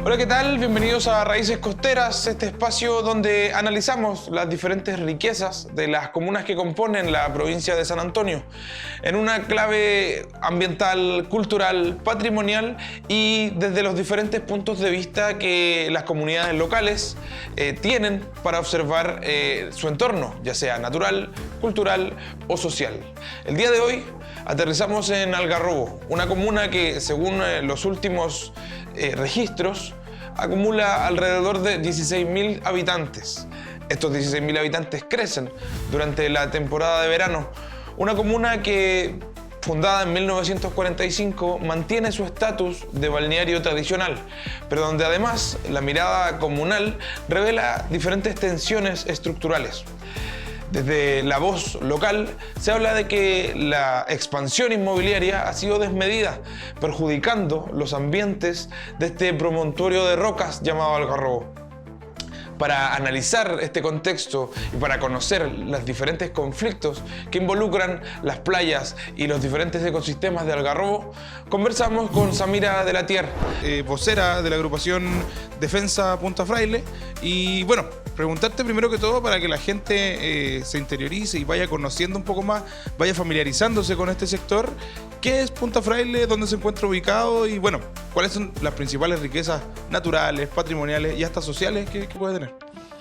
Hola, ¿qué tal? Bienvenidos a Raíces Costeras, este espacio donde analizamos las diferentes riquezas de las comunas que componen la provincia de San Antonio, en una clave ambiental, cultural, patrimonial y desde los diferentes puntos de vista que las comunidades locales tienen para observar su entorno, ya sea natural, cultural o social. El día de hoy aterrizamos en Algarrobo, una comuna que, según los últimos registros, acumula alrededor de 16.000 habitantes. Estos 16.000 habitantes crecen durante la temporada de verano. Una comuna que, fundada en 1945, mantiene su estatus de balneario tradicional, pero donde además la mirada comunal revela diferentes tensiones estructurales. Desde la voz local se habla de que la expansión inmobiliaria ha sido desmedida, perjudicando los ambientes de este promontorio de rocas llamado Algarrobo. Para analizar este contexto y para conocer los diferentes conflictos que involucran las playas y los diferentes ecosistemas de Algarrobo, conversamos con Samira de la Tierra, vocera de la agrupación Defensa Punta Fraile. Y bueno, preguntarte primero que todo para que la gente se interiorice y vaya conociendo un poco más, vaya familiarizándose con este sector. ¿Qué es Punta Fraile? ¿Dónde se encuentra ubicado? Y bueno, ¿cuáles son las principales riquezas naturales, patrimoniales y hasta sociales que puede tener?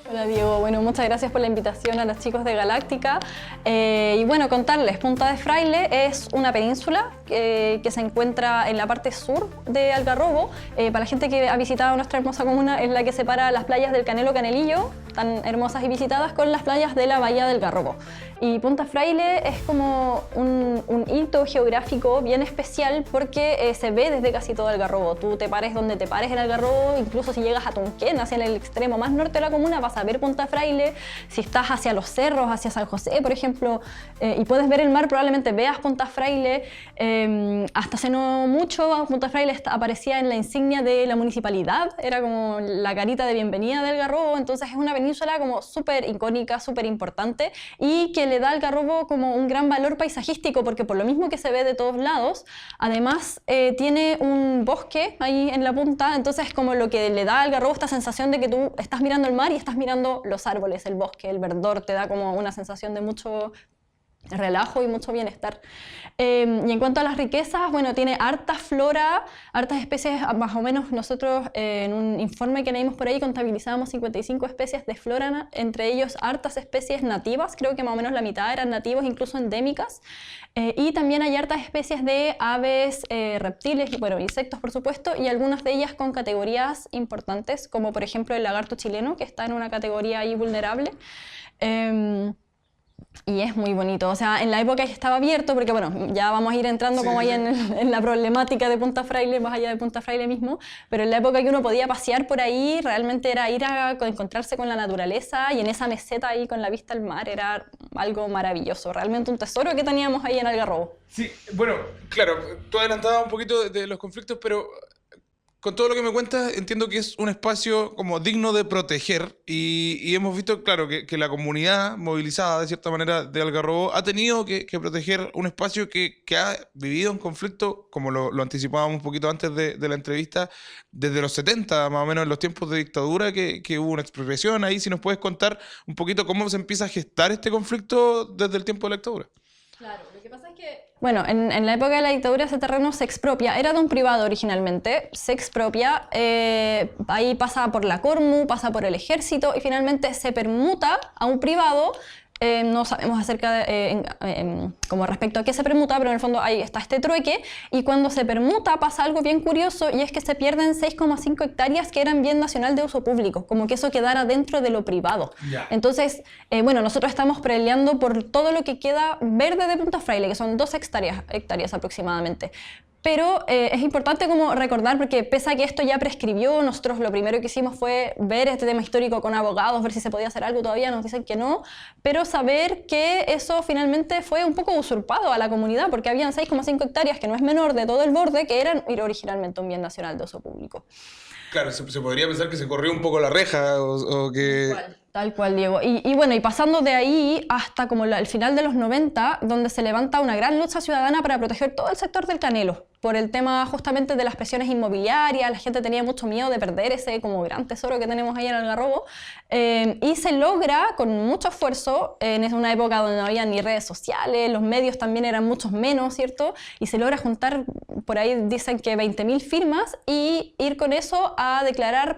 Hola Diego, bueno, muchas gracias por la invitación a los chicos de Galáctica. Y bueno, contarles, Punta de Fraile es una península que se encuentra en la parte sur de Algarrobo. Para la gente que ha visitado nuestra hermosa comuna, es la que separa las playas del Canelo Canelillo, tan hermosas y visitadas, con las playas de la bahía del Garrobo. Y Punta Fraile es como un hito geográfico bien especial porque se ve desde casi todo Algarrobo. Tú te pares donde te pares en Algarrobo, incluso si llegas a Tunquén, hacia el extremo más norte de la comuna, vas a ver Punta Fraile. Si estás hacia los cerros, hacia San José, por ejemplo, y puedes ver el mar, probablemente veas Punta Fraile. Hasta hace no mucho, Punta Fraile aparecía en la insignia de la municipalidad, era como la carita de bienvenida del Algarrobo. Entonces es una península como súper icónica, súper importante, y que le da al Algarrobo como un gran valor paisajístico, porque por lo mismo que se ve de todos lados, además tiene un bosque ahí en la punta. Entonces es como lo que le da al Algarrobo esta sensación de que tú estás mirando el mar y estás mirando los árboles, el bosque, el verdor. Te da como una sensación de mucho relajo y mucho bienestar. Y en cuanto a las riquezas, bueno, tiene harta flora, hartas especies. Más o menos nosotros en un informe que leímos por ahí contabilizábamos 55 especies de flora, entre ellos hartas especies nativas, creo que más o menos la mitad eran nativos, incluso endémicas. Y también hay hartas especies de aves, reptiles y bueno, insectos, por supuesto, y algunas de ellas con categorías importantes, como por ejemplo el lagarto chileno, que está en una categoría ahí vulnerable. Y es muy bonito, o sea, en la época estaba abierto, porque bueno, ya vamos a ir entrando como ahí en la problemática de Punta Fraile, más allá de Punta Fraile mismo, pero en la época que uno podía pasear por ahí, realmente era ir a encontrarse con la naturaleza, y en esa meseta ahí con la vista al mar era algo maravilloso, realmente un tesoro que teníamos ahí en Algarrobo. Sí, bueno, claro, tú adelantabas un poquito de los conflictos, pero con todo lo que me cuentas, entiendo que es un espacio como digno de proteger y hemos visto, claro, que la comunidad movilizada, de cierta manera, de Algarrobo ha tenido que proteger un espacio que ha vivido en conflicto, como lo anticipábamos un poquito antes de la entrevista, desde los 70, más o menos en los tiempos de dictadura, que hubo una expropiación ahí. Si nos puedes contar un poquito cómo se empieza a gestar este conflicto desde el tiempo de la dictadura. Claro, lo que pasa es que, bueno, en la época de la dictadura ese terreno se expropia, era de un privado originalmente, se expropia, ahí pasa por la Cormu, pasa por el ejército y finalmente se permuta a un privado. No sabemos acerca de, como respecto a qué se permuta, pero en el fondo ahí está este trueque, y cuando se permuta pasa algo bien curioso, y es que se pierden 6,5 hectáreas que eran bien nacional de uso público, como que eso quedara dentro de lo privado. Yeah. Entonces, bueno, nosotros estamos peleando por todo lo que queda verde de Punta Fraile, que son 2 hectáreas aproximadamente. Pero es importante como recordar, porque pese a que esto ya prescribió, nosotros lo primero que hicimos fue ver este tema histórico con abogados, ver si se podía hacer algo. Todavía nos dicen que no, pero saber que eso finalmente fue un poco usurpado a la comunidad, porque habían 6,5 hectáreas, que no es menor, de todo el borde, que eran originalmente un bien nacional de uso público. Claro, se podría pensar que se corrió un poco la reja o que... Tal cual, Diego. Y bueno, y pasando de ahí hasta como el final de los 90, donde se levanta una gran lucha ciudadana para proteger todo el sector del Canelo, por el tema justamente de las presiones inmobiliarias. La gente tenía mucho miedo de perder ese como gran tesoro que tenemos ahí en Algarrobo, y se logra con mucho esfuerzo, en una época donde no había ni redes sociales, los medios también eran muchos menos, ¿cierto? Y se logra juntar, por ahí dicen que 20.000 firmas, y ir con eso a declarar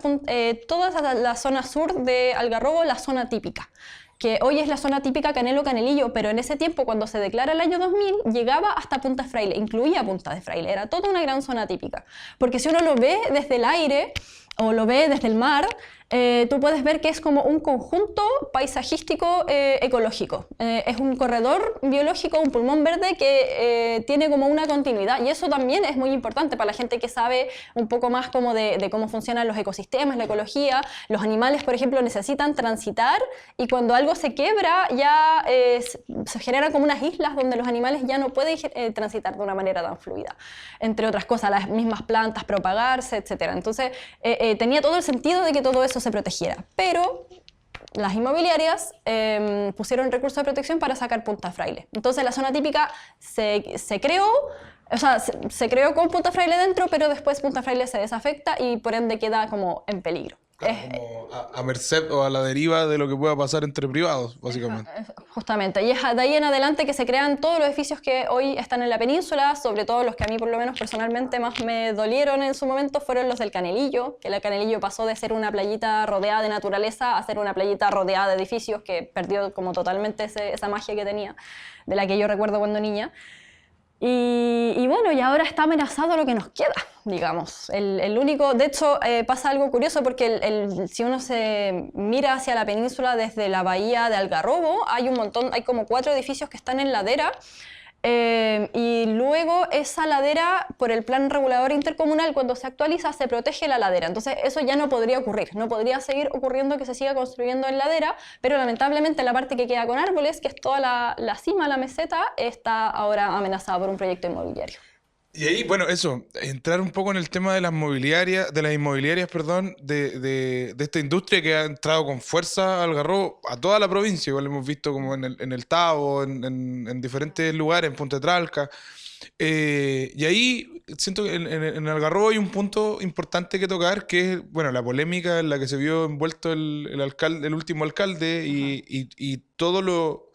toda la zona sur de Algarrobo la zona típica, que hoy es la zona típica Canelo-Canelillo, pero en ese tiempo, cuando se declara el año 2000, llegaba hasta Punta Fraile, incluía Punta de Fraile, era toda una gran zona típica. Porque si uno lo ve desde el aire o lo ve desde el mar, tú puedes ver que es como un conjunto paisajístico ecológico. Es un corredor biológico, un pulmón verde que tiene como una continuidad, y eso también es muy importante para la gente que sabe un poco más como de cómo funcionan los ecosistemas, la ecología. Los animales, por ejemplo, necesitan transitar, y cuando algo se quiebra ya se generan como unas islas donde los animales ya no pueden transitar de una manera tan fluida, entre otras cosas, las mismas plantas propagarse, etc. Entonces tenía todo el sentido de que todo eso se protegiera, pero las inmobiliarias pusieron recursos de protección para sacar Punta Fraile. Entonces la zona típica se creó, o sea, se creó con Punta Fraile dentro, pero después Punta Fraile se desafecta y por ende queda como en peligro. Claro, como a merced o a la deriva de lo que pueda pasar entre privados, básicamente. Justamente, y es de ahí en adelante que se crean todos los edificios que hoy están en la península, sobre todo los que a mí por lo menos personalmente más me dolieron en su momento fueron los del Canelillo, que el Canelillo pasó de ser una playita rodeada de naturaleza a ser una playita rodeada de edificios, que perdió como totalmente esa magia que tenía, de la que yo recuerdo cuando niña. Y bueno, y ahora está amenazado lo que nos queda, digamos. El único, de hecho, pasa algo curioso porque si uno se mira hacia la península desde la bahía de Algarrobo, hay un montón, hay como 4 edificios que están en ladera, y luego esa ladera, por el plan regulador intercomunal, cuando se actualiza, se protege la ladera. Entonces eso ya no podría ocurrir, no podría seguir ocurriendo que se siga construyendo en ladera, pero lamentablemente la parte que queda con árboles, que es toda la cima, la meseta, está ahora amenazada por un proyecto inmobiliario. Y ahí, bueno, eso, entrar un poco en el tema de las inmobiliarias, perdón, de esta industria que ha entrado con fuerza al Algarrobo, a toda la provincia. Igual hemos visto como en el Tabo, en diferentes lugares, en Punta Tralca. Y ahí siento que en Algarrobo hay un punto importante que tocar, que es, bueno, la polémica en la que se vio envuelto el último alcalde y todo lo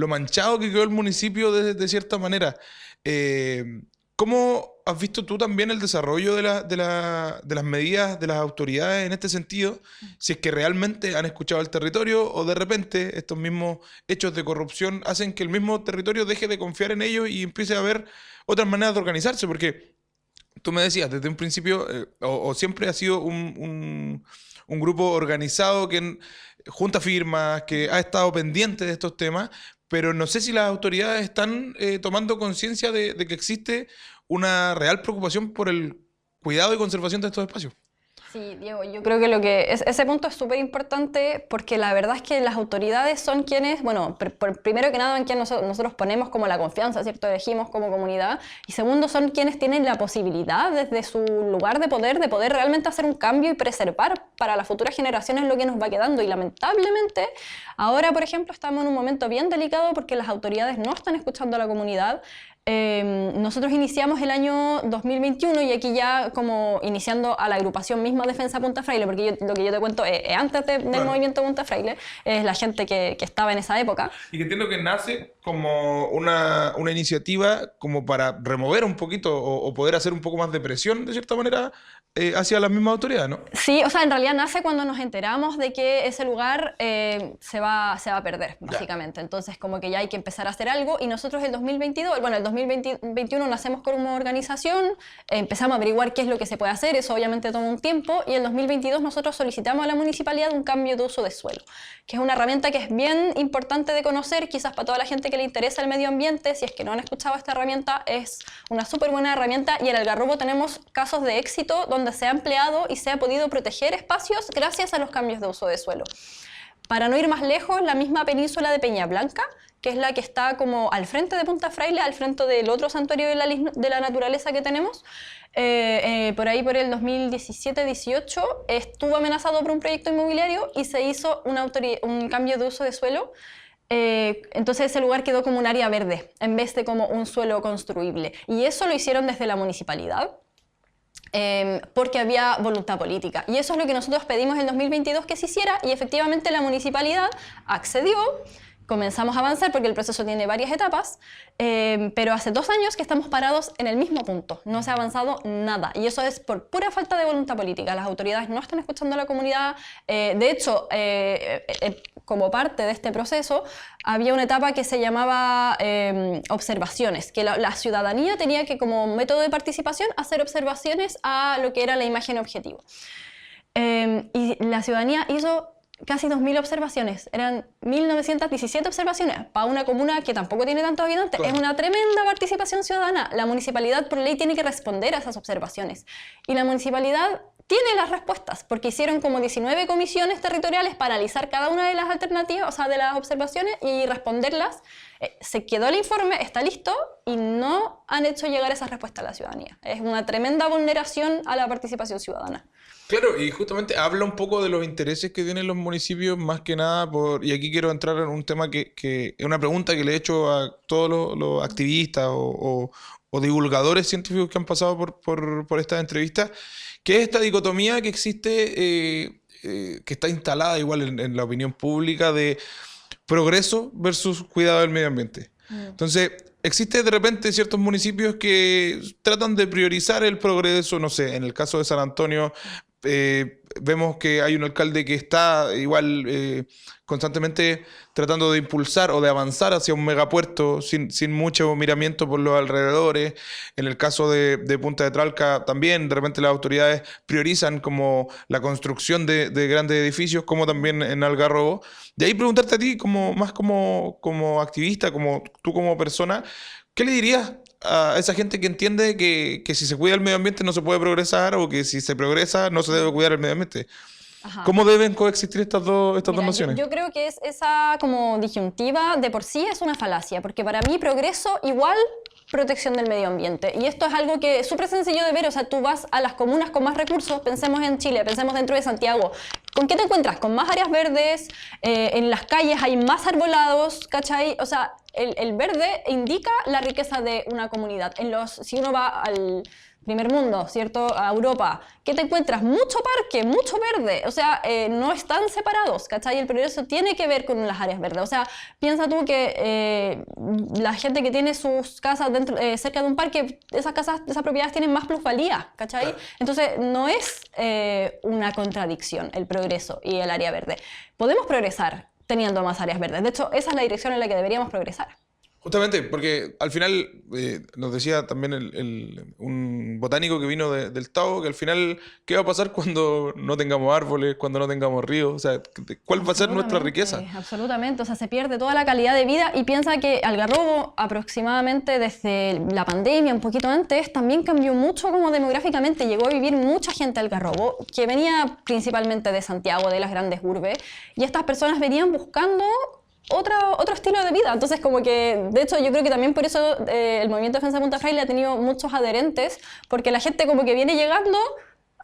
manchado que quedó el municipio de cierta manera. ¿Cómo has visto tú también el desarrollo de las medidas de las autoridades en este sentido? Si es que realmente han escuchado al territorio, o de repente estos mismos hechos de corrupción hacen que el mismo territorio deje de confiar en ellos y empiece a haber otras maneras de organizarse. Porque tú me decías desde un principio, o siempre ha sido un grupo organizado que junta firmas, que ha estado pendiente de estos temas, pero no sé si las autoridades están tomando conciencia de que existe una real preocupación por el cuidado y conservación de estos espacios. Sí, Diego, yo creo que ese punto es súper importante, porque la verdad es que las autoridades son quienes, bueno, primero que nada en quien nosotros ponemos como la confianza, ¿cierto? Elegimos como comunidad, y segundo son quienes tienen la posibilidad desde su lugar de poder realmente hacer un cambio y preservar para las futuras generaciones lo que nos va quedando. Y lamentablemente ahora, por ejemplo, estamos en un momento bien delicado porque las autoridades no están escuchando a la comunidad. Nosotros iniciamos el año 2021, y aquí ya como iniciando a la agrupación misma Defensa Punta Fraile, porque lo que yo te cuento es antes del movimiento Punta Fraile, es la gente que estaba en esa época. Y que entiendo que nace como una iniciativa como para remover un poquito o poder hacer un poco más de presión, de cierta manera, hacia las mismas autoridades, ¿no? Sí, o sea, en realidad nace cuando nos enteramos de que ese lugar se va a perder, básicamente. Ya. Entonces, como que ya hay que empezar a hacer algo, y nosotros el 2021 nacemos con una organización, empezamos a averiguar qué es lo que se puede hacer, eso obviamente toma un tiempo, y en 2022 nosotros solicitamos a la municipalidad un cambio de uso de suelo, que es una herramienta que es bien importante de conocer, quizás para toda la gente que le interesa el medio ambiente. Si es que no han escuchado esta herramienta, es una súper buena herramienta, y en Algarrobo tenemos casos de éxito donde se ha empleado y se ha podido proteger espacios gracias a los cambios de uso de suelo. Para no ir más lejos, la misma península de Peña Blanca, que es la que está como al frente de Punta Fraile, al frente del otro santuario de la naturaleza que tenemos, por ahí por el 2017-18 estuvo amenazado por un proyecto inmobiliario y se hizo un cambio de uso de suelo. Entonces ese lugar quedó como un área verde en vez de como un suelo construible, y eso lo hicieron desde la municipalidad. Porque había voluntad política, y eso es lo que nosotros pedimos en 2022 que se hiciera, y efectivamente la municipalidad accedió. Comenzamos a avanzar porque el proceso tiene varias etapas, pero hace 2 años que estamos parados en el mismo punto, no se ha avanzado nada, y eso es por pura falta de voluntad política. Las autoridades no están escuchando a la comunidad. De hecho, como parte de este proceso, había una etapa que se llamaba observaciones, que la ciudadanía tenía que, como método de participación, hacer observaciones a lo que era la imagen objetivo. Y la ciudadanía hizo casi 2.000 observaciones, eran 1.917 observaciones. Para una comuna que tampoco tiene tantos habitantes, claro, es una tremenda participación ciudadana. La municipalidad por ley tiene que responder a esas observaciones. Y la municipalidad tiene las respuestas, porque hicieron como 19 comisiones territoriales para analizar cada una de las alternativas, o sea, de las observaciones, y responderlas. Se quedó el informe, está listo, y no han hecho llegar esas respuestas a la ciudadanía. Es una tremenda vulneración a la participación ciudadana. Claro, y justamente habla un poco de los intereses que tienen los municipios, más que nada, y aquí quiero entrar en un tema que es una pregunta que le he hecho a todos los activistas o divulgadores científicos que han pasado por estas entrevistas, que es esta dicotomía que existe, que está instalada igual en la opinión pública, de progreso versus cuidado del medio ambiente. Entonces, existe de repente ciertos municipios que tratan de priorizar el progreso. No sé, en el caso de San Antonio, vemos que hay un alcalde que está igual constantemente tratando de impulsar o de avanzar hacia un megapuerto sin mucho miramiento por los alrededores. En el caso de Punta de Tralca también, de repente las autoridades priorizan como la construcción de grandes edificios, como también en Algarrobo. De ahí preguntarte a ti, más como activista, como tú como persona, ¿qué le dirías a esa gente que entiende que si se cuida el medio ambiente no se puede progresar, o que si se progresa no se debe cuidar el medio ambiente? Ajá. ¿Cómo deben coexistir estas dos nociones? Yo creo que esa como disyuntiva de por sí es una falacia, porque para mí progreso igual protección del medio ambiente. Y esto es algo que es súper sencillo de ver. O sea, tú vas a las comunas con más recursos, pensemos en Chile, pensemos dentro de Santiago. ¿Con qué te encuentras? Con más áreas verdes, en las calles hay más arbolados, ¿cachai? O sea, el verde indica la riqueza de una comunidad. Si uno va al primer mundo, ¿cierto? A Europa, ¿qué te encuentras? Mucho parque, mucho verde. O sea, no están separados, ¿cachai? El progreso tiene que ver con las áreas verdes. O sea, piensa tú que la gente que tiene sus casas cerca de un parque, esas propiedades tienen más plusvalía, ¿cachai? Claro. Entonces, no es una contradicción el progreso y el área verde. Podemos progresar teniendo más áreas verdes. De hecho, esa es la dirección en la que deberíamos progresar. Justamente, porque al final nos decía también un botánico que vino del Tao, que al final, ¿qué va a pasar cuando no tengamos árboles, cuando no tengamos ríos? O sea, ¿cuál va a ser nuestra riqueza? Absolutamente, o sea, se pierde toda la calidad de vida. Y piensa que Algarrobo, aproximadamente desde la pandemia, un poquito antes, también cambió mucho como demográficamente. Llegó a vivir mucha gente a Algarrobo, que venía principalmente de Santiago, de las grandes urbes, y estas personas venían buscando otro estilo de vida. Entonces, como que, de hecho, yo creo que también por eso el movimiento de defensa de Punta Fraile ha tenido muchos adherentes, porque la gente como que viene llegando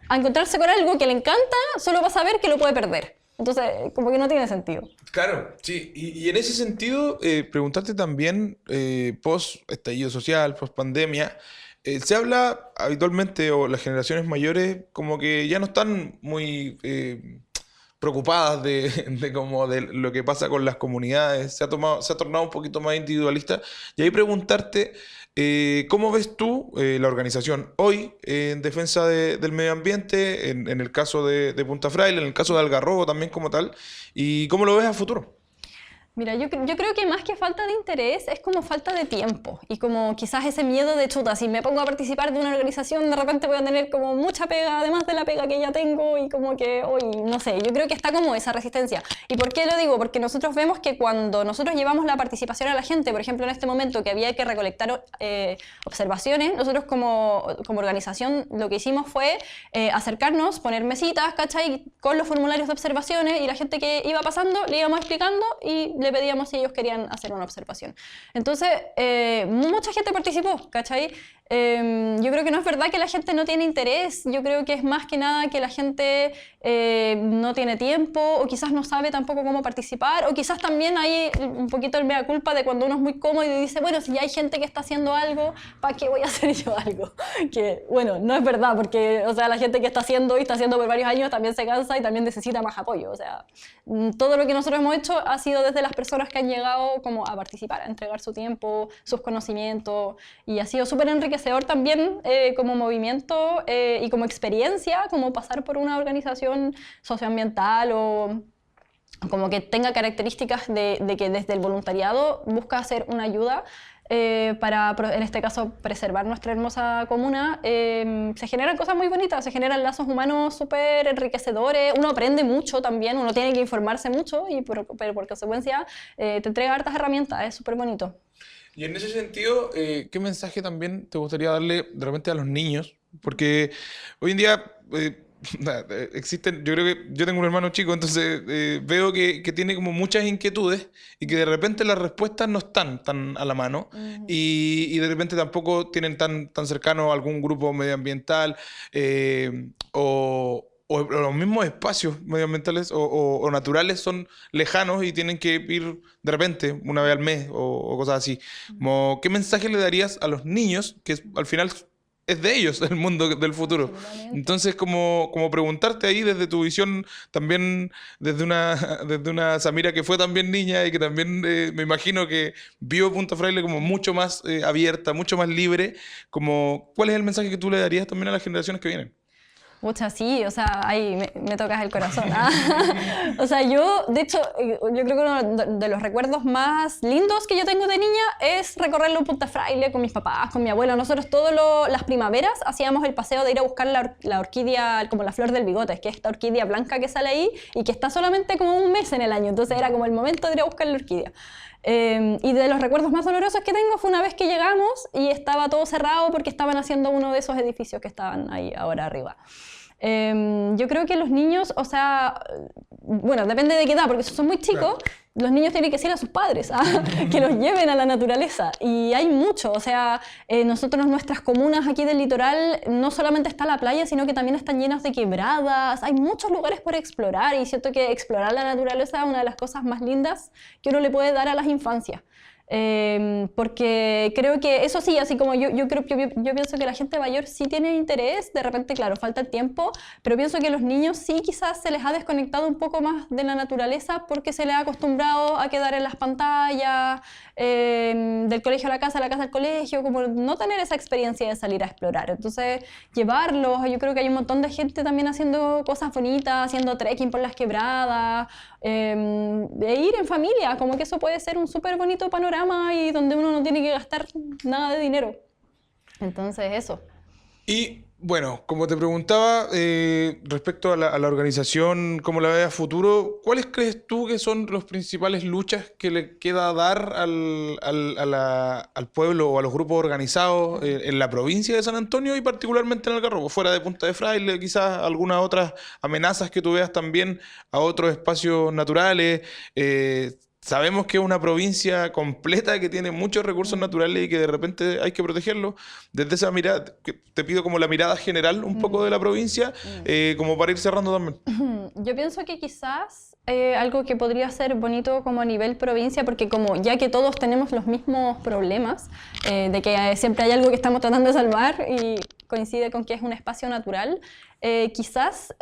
a encontrarse con algo que le encanta, solo va a saber que lo puede perder. Entonces, como que no tiene sentido. Claro, sí. Y en ese sentido, preguntarte también, post estallido social, post pandemia, se habla habitualmente, o las generaciones mayores, como que ya no están muy preocupadas de lo que pasa con las comunidades. Se ha tornado un poquito más individualista. Y ahí preguntarte, ¿cómo ves tú la organización hoy en defensa del medio ambiente, en el caso de Punta Fraile, en el caso de Algarrobo también como tal, y cómo lo ves a futuro? Mira, yo creo que más que falta de interés es como falta de tiempo y como quizás ese miedo de chuta, si me pongo a participar de una organización de repente voy a tener como mucha pega, además de la pega que ya tengo y como que, hoy no sé, yo creo que está como esa resistencia. ¿Y por qué lo digo? Porque nosotros vemos que cuando nosotros llevamos la participación a la gente, por ejemplo en este momento que había que recolectar observaciones, nosotros como organización lo que hicimos fue acercarnos, poner mesitas, ¿cachai? Con los formularios de observaciones y la gente que iba pasando le íbamos explicando y le pedíamos si ellos querían hacer una observación. Entonces, mucha gente participó, ¿cachai? Yo creo que no es verdad que la gente no tiene interés, yo creo que es más que nada que la gente no tiene tiempo o quizás no sabe tampoco cómo participar o quizás también hay un poquito el mea culpa de cuando uno es muy cómodo y dice, bueno, si ya hay gente que está haciendo algo, ¿para qué voy a hacer yo algo? Que, bueno, no es verdad porque, o sea, la gente que está haciendo y está haciendo por varios años también se cansa y también necesita más apoyo, o sea, todo lo que nosotros hemos hecho ha sido desde las personas que han llegado como a participar, a entregar su tiempo, sus conocimientos y ha sido súper enriquecedor también como movimiento y como experiencia, como pasar por una organización socioambiental o como que tenga características de que desde el voluntariado busca hacer una ayuda para, en este caso, preservar nuestra hermosa comuna. Se generan cosas muy bonitas, se generan lazos humanos súper enriquecedores, uno aprende mucho también, uno tiene que informarse mucho y por consecuencia te entrega hartas herramientas, es súper bonito. Y en ese sentido, ¿qué mensaje también te gustaría darle de repente a los niños? Porque hoy en día existen, yo creo que yo tengo un hermano chico, entonces veo que tiene como muchas inquietudes y que de repente las respuestas no están tan a la mano y de repente tampoco tienen tan cercano a algún grupo medioambiental o los mismos espacios medioambientales o naturales son lejanos y tienen que ir de repente una vez al mes o cosas así. Como, ¿qué mensaje le darías a los niños que al final es de ellos el mundo del futuro? Entonces, como preguntarte ahí desde tu visión, también desde una Samira que fue también niña y que también me imagino que vio Punta Fraile como mucho más abierta, mucho más libre, como, ¿cuál es el mensaje que tú le darías también a las generaciones que vienen? Pucha, sí, o sea, ahí me tocas el corazón. O sea, yo, de hecho, yo creo que uno de los recuerdos más lindos que yo tengo de niña es recorrerlo en Punta Fraile con mis papás, con mi abuela. Nosotros todas las primaveras hacíamos el paseo de ir a buscar la orquídea, como la flor del bigote, que es esta orquídea blanca que sale ahí y que está solamente como un mes en el año. Entonces era como el momento de ir a buscar la orquídea. Y de los recuerdos más dolorosos que tengo fue una vez que llegamos y estaba todo cerrado porque estaban haciendo uno de esos edificios que estaban ahí ahora arriba. Yo creo que los niños, o sea, bueno, depende de qué edad, porque si son muy chicos, los niños tienen que decir a sus padres que los lleven a la naturaleza. Y hay mucho, o sea, nosotros, nuestras comunas aquí del litoral, no solamente está la playa, sino que también están llenas de quebradas. Hay muchos lugares por explorar y siento que explorar la naturaleza es una de las cosas más lindas que uno le puede dar a las infancias. Porque creo que eso sí, así como yo pienso que la gente mayor sí tiene interés, de repente claro, falta el tiempo, pero pienso que los niños sí quizás se les ha desconectado un poco más de la naturaleza porque se les ha acostumbrado a quedar en las pantallas, del colegio a la casa al colegio, como no tener esa experiencia de salir a explorar. Entonces llevarlos, yo creo que hay un montón de gente también haciendo cosas bonitas, haciendo trekking por las quebradas, de ir en familia, como que eso puede ser un súper bonito panorama y donde uno no tiene que gastar nada de dinero. Entonces, eso. Y bueno, como te preguntaba, respecto a la organización, cómo la ves a futuro, ¿cuáles crees tú que son las principales luchas que le queda dar al pueblo o a los grupos organizados en la provincia de San Antonio y particularmente en Algarrobo, fuera de Punta de Fraile, quizás algunas otras amenazas que tú veas también a otros espacios naturales? Sabemos que es una provincia completa que tiene muchos recursos naturales y que de repente hay que protegerlos. Desde esa mirada, te pido como la mirada general un poco de la provincia, como para ir cerrando también. Yo pienso que quizás algo que podría ser bonito como a nivel provincia, porque como ya que todos tenemos los mismos problemas, de que siempre hay algo que estamos tratando de salvar y coincide con que es un espacio natural, quizás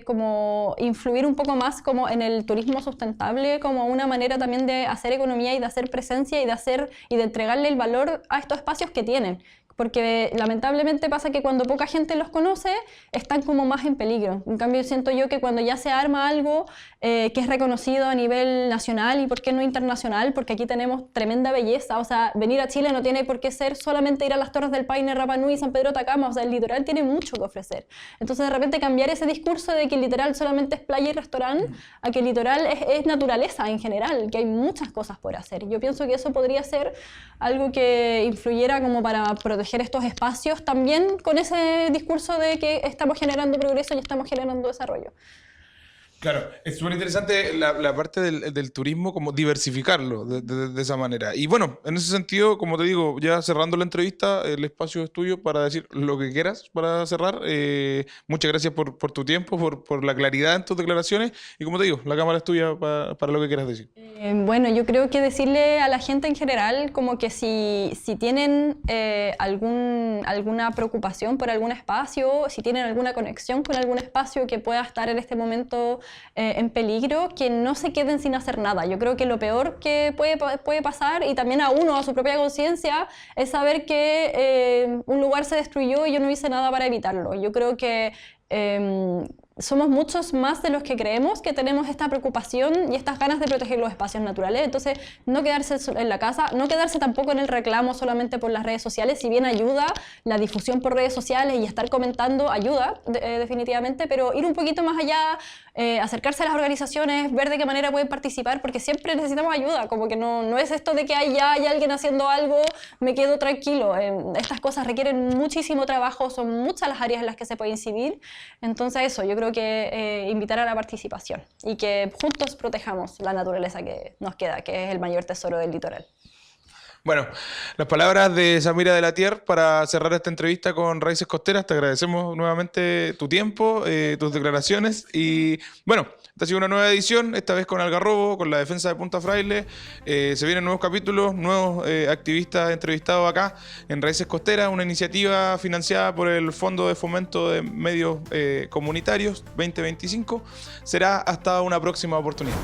como influir un poco más como en el turismo sustentable como una manera también de hacer economía y de hacer presencia y de entregarle el valor a estos espacios que tienen. porque lamentablemente pasa que cuando poca gente los conoce, están como más en peligro. En cambio, siento yo que cuando ya se arma algo que es reconocido a nivel nacional y por qué no internacional, porque aquí tenemos tremenda belleza, o sea, venir a Chile no tiene por qué ser solamente ir a las Torres del Paine, Rapa Nui, San Pedro de Atacama, o sea, el litoral tiene mucho que ofrecer. Entonces, de repente cambiar ese discurso de que el litoral solamente es playa y restaurante, a que el litoral es naturaleza en general, que hay muchas cosas por hacer. Yo pienso que eso podría ser algo que influyera como para proteger estos espacios, también con ese discurso de que estamos generando progreso y estamos generando desarrollo. Claro, es súper interesante la parte del turismo, como diversificarlo de esa manera. Y bueno, en ese sentido, como te digo, ya cerrando la entrevista, el espacio es tuyo para decir lo que quieras para cerrar. Muchas gracias por tu tiempo, por la claridad en tus declaraciones. Y como te digo, la cámara es tuya para lo que quieras decir. Bueno, yo creo que decirle a la gente en general como que si tienen alguna preocupación por algún espacio, si tienen alguna conexión con algún espacio que pueda estar en este momento en peligro, que no se queden sin hacer nada. Yo creo que lo peor que puede pasar, y también a uno, a su propia conciencia, es saber que un lugar se destruyó y yo no hice nada para evitarlo. Yo creo que somos muchos más de los que creemos que tenemos esta preocupación y estas ganas de proteger los espacios naturales. Entonces, no quedarse en la casa, no quedarse tampoco en el reclamo solamente por las redes sociales, si bien ayuda la difusión por redes sociales y estar comentando ayuda definitivamente, pero ir un poquito más allá, acercarse a las organizaciones, ver de qué manera pueden participar, porque siempre necesitamos ayuda, como que no es esto de que ya hay alguien haciendo algo, me quedo tranquilo. Estas cosas requieren muchísimo trabajo, son muchas las áreas en las que se puede incidir. Entonces eso, yo creo que invitar a la participación y que juntos protejamos la naturaleza que nos queda, que es el mayor tesoro del litoral. Bueno, las palabras de Samira de la Tier para cerrar esta entrevista con Raíces Costeras. Te agradecemos nuevamente tu tiempo, tus declaraciones y bueno, esta ha sido una nueva edición, esta vez con Algarrobo, con la defensa de Punta Fraile. Se vienen nuevos capítulos, nuevos activistas entrevistados acá en Raíces Costeras, una iniciativa financiada por el Fondo de Fomento de Medios Comunitarios 2025. Será hasta una próxima oportunidad.